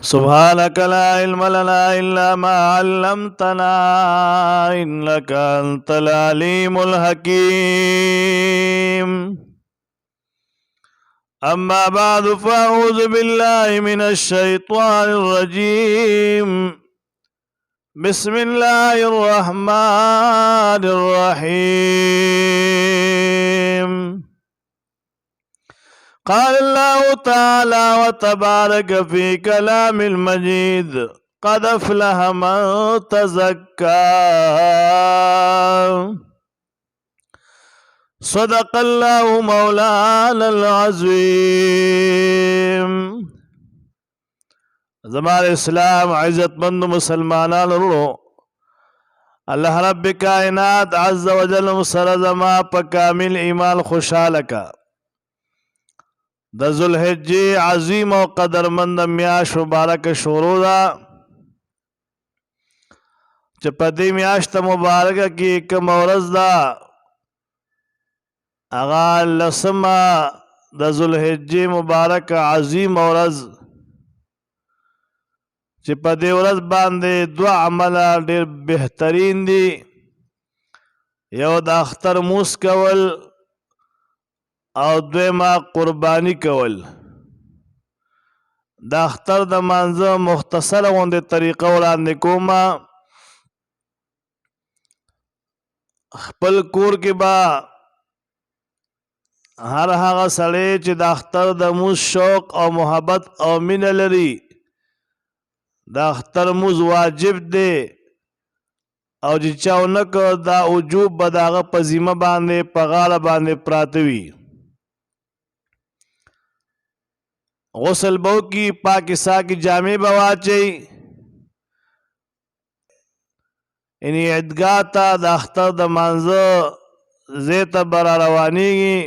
سبحانك لا علم لنا إلا ما علمتنا إنك أنت العليم الحكيم. أما بعد فأعوذ بالله من الشيطان الرجيم. بسم الله الرحمن الرحيم. قال الله تعالى وتبارك في كلام المجيد: قد أفلح من تزكى. صدق الله مولانا العظيم. زمان اسلام عزت مند مسلمانان رو اللہ رب کائنات عز وجل مسر زما پا کامل ایمان خوشحال کا د ذوالحجې عظیم او قدرمند میاشت مبارک شروع ده چې په دې میاشت مبارکه کې کوم ورځ ده هغه لسمه د ذوالحجې مبارک عظیم ورځ چې په دې ورځ باندې دوه عمله ډېر بهترین دي. یو د اختر موس کول او دویمه قربانی کول. د اختر د مانځه مختصره غوندې طریقه وړاندې کومه. خپل کور کې به هر هغه سړی چې د اختر د موس شوق او محبت او مینه لري د اختر موز واجب دی او چې چا ونه کړ دا وجوب به د هغه په ذمه باندې په غاړه باندې پراته وي. غسل به وکړي، پاکې ساکې جامې به واچوي، یعنې عیدګاه ته د اختر د مانځه ځای ته به را روانېږي.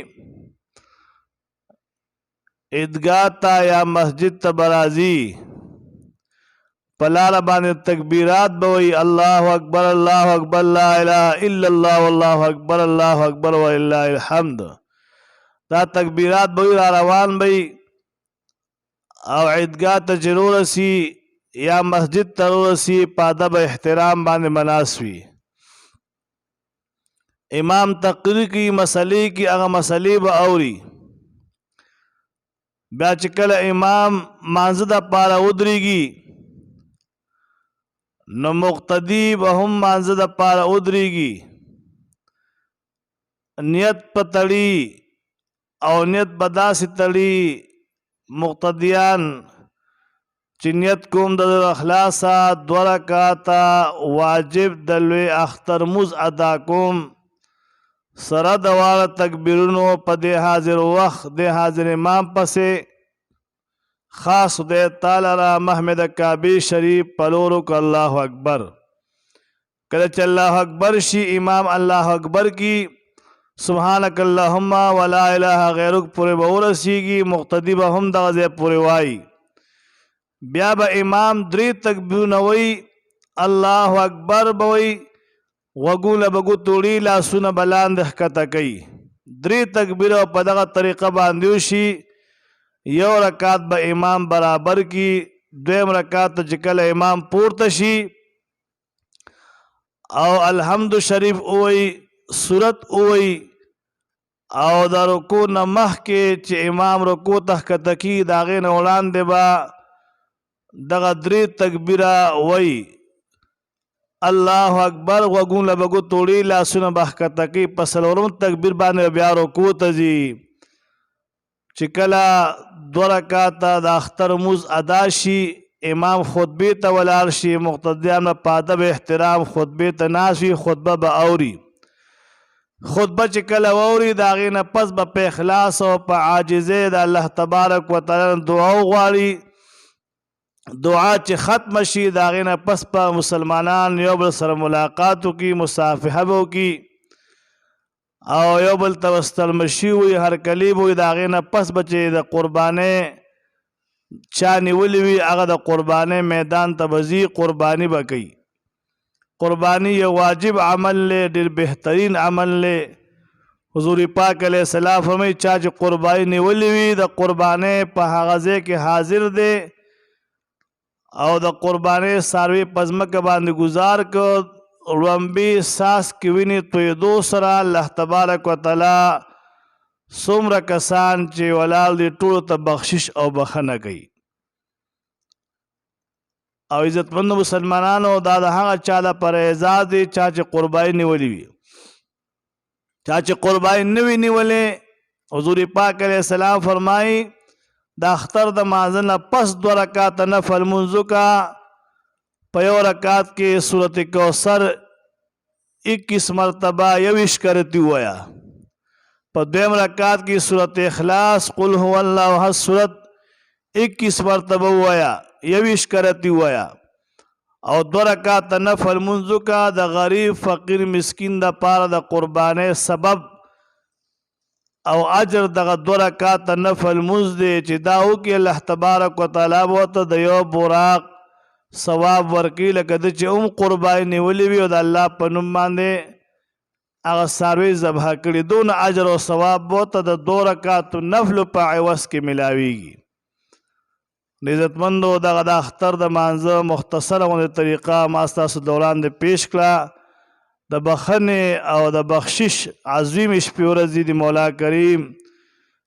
عیدګاه ته یا مسجد ته به راځي. په لاره باندې تکبیرات به وایي: الله اکبر الله اکبر لا اله الا الله والله اکبر الله اکبر ولله الحمد. دا تکبیرات به وایي، را روان به وي او عیدګاه ته چې ورسي یا مسجد ته ورسي په ادب احترام باندې مناس وي. امام تقریر کی مسلې کی هغه مسلې به اوري. بیا چې کله امام مانځه دپاره ودرېږي نو مقتدی به هم مانځه دپاره ودرېږي. نیت په تړي او نیت به داسې تړي مقتدیان چې نیت کوم د اخلاصه 2 رکعاته واجب د لوی اختر موز ادا کوم سره د واړه تکبیرونو په دې حاضر وخت د حاضر امام پسې خاص خدای تعالی را محمد کعبه شریف پلورو که الله اکبر. کله چې الله اکبر شي امام الله اکبر کی سبحانک اللهم ولا اله غیرک پورې به ورسیږي. مقتدی به هم دغه ځای پورې وایي. بیا به امام 3 تکبیرونه وایي، الله اکبر به وایي، غوږونه به ګوتوړي، لاسونه به لاندې ښکته کوي. 3 تکبیره په دغه طریقه باندې وشي. یو رکعت به امام برابر کی. دویم رکعت ته چې کله امام پورته شي او الحمد شریف ووایي، سورت ووایي او د رکوع نه مخکې چې امام رکوع ته ښکته کي د هغې نه وړاندې به دغه 3 تکبیره وایي. الله اکبر، غوږونه به ګوتوړي، لاسونه به ښکته کوي. په 4م تکبیر باندې بیا رکوع ته ځي. چې کله 2 رکعاته د اختر موز ادا شي امام خطبې ته ولاړ شي. مقتدیان به په ادب احترام خطبې ته ناست وي، خطبه به اوري. خطبه چې کله واوري د هغې نه پس به په اخلاص او په عاجزۍ د الله تبارک وتعالی دعا وغواړي. دعا چې ختمه شي د هغې نه پس په مسلمانان یو بل سره ملاقات وکړي، مصافحه به وکړي او یو بل ته ستلمشي وي، هرکلي به وي. د هغې نه پس به چې د قربانۍ چا نیولې وي هغه د قربانۍ میدان ته به ځي، قرباني به کوي. قربانی یو واجب عمل لے، ډېر بهترین عمل لے. حضور پاک علیہ السلام فرمایي چا چې قربانی نیولې وي د قربانۍ په هغه ځای کې حاضر دی او د قربانۍ څاروي په ځمکه باندې ګزار کړ لومبي ساس کې وینې تویدو سره الله تبارک وتعالی څومره کسان چې ولاړ دي ټولو ته بخشش او بخښنه کوي. او عزتمند مسلمانانو دا د هغه چا لپاره اعزاز دی چا چې قرباني نیولې وي. چا چې قرباني نه وي نیولې حضور پاک علیه السلام فرمایي د اختر د مانځه نه پس 2 رکعاته نفل لمونځ وکړه. په یو رکعت کې سورت کوثر 21 مرتبه 21 کرتی ووایه. په دویم رکعت کې سورت اخلاص قل هو الله احد سورت 21 مرتبه ووایه 21 کرتی ووایه. او 2 رکعت نفل لمونځ وکړه. د غریب فقیر مسکین د پاره د قربانۍ سبب او اجر دغه 2 رکعت نفل لمونځ دی چې دا وکړي الله تبارک وتعالی به ورته د یو براق ثواب ورکړي لکه د چې قرباني نیولې وي او د الله په نوم باندې هغه څاروي ذبح کړي دونه اجر او ثواب به ورته د 2 رکعت نفل په عوض کې ملاویږي. عزتمندو دغه د اختر د مانځه مختصره غوندې طریقه ما ستاسو دوران د پیش کړه. د بخښنې او د بخشش عظیم شپې ورځې د مولا کریم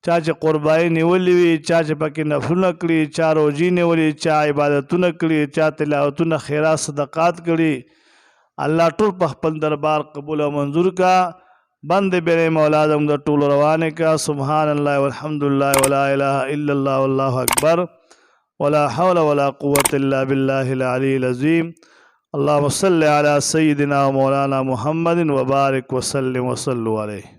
چا چې قرباني نیولې وي چا چې پکې نفلونه کړي چا روژې نیولې چا عبادتونه کړي چا تلاوتونه خیرات صدقات کړي الله ټول په خپل دربار قبول او منظور کا. بند بیر مولا زموږ د ټولو روانې کا. سبحان الله والحمد لله ولا اله الا الله والله اکبر ولا حول ولا قوة الا بالله العلي العظيم. اللهم صل على سيدنا ومولانا محمد وبارك وسلم وصلوا عليه.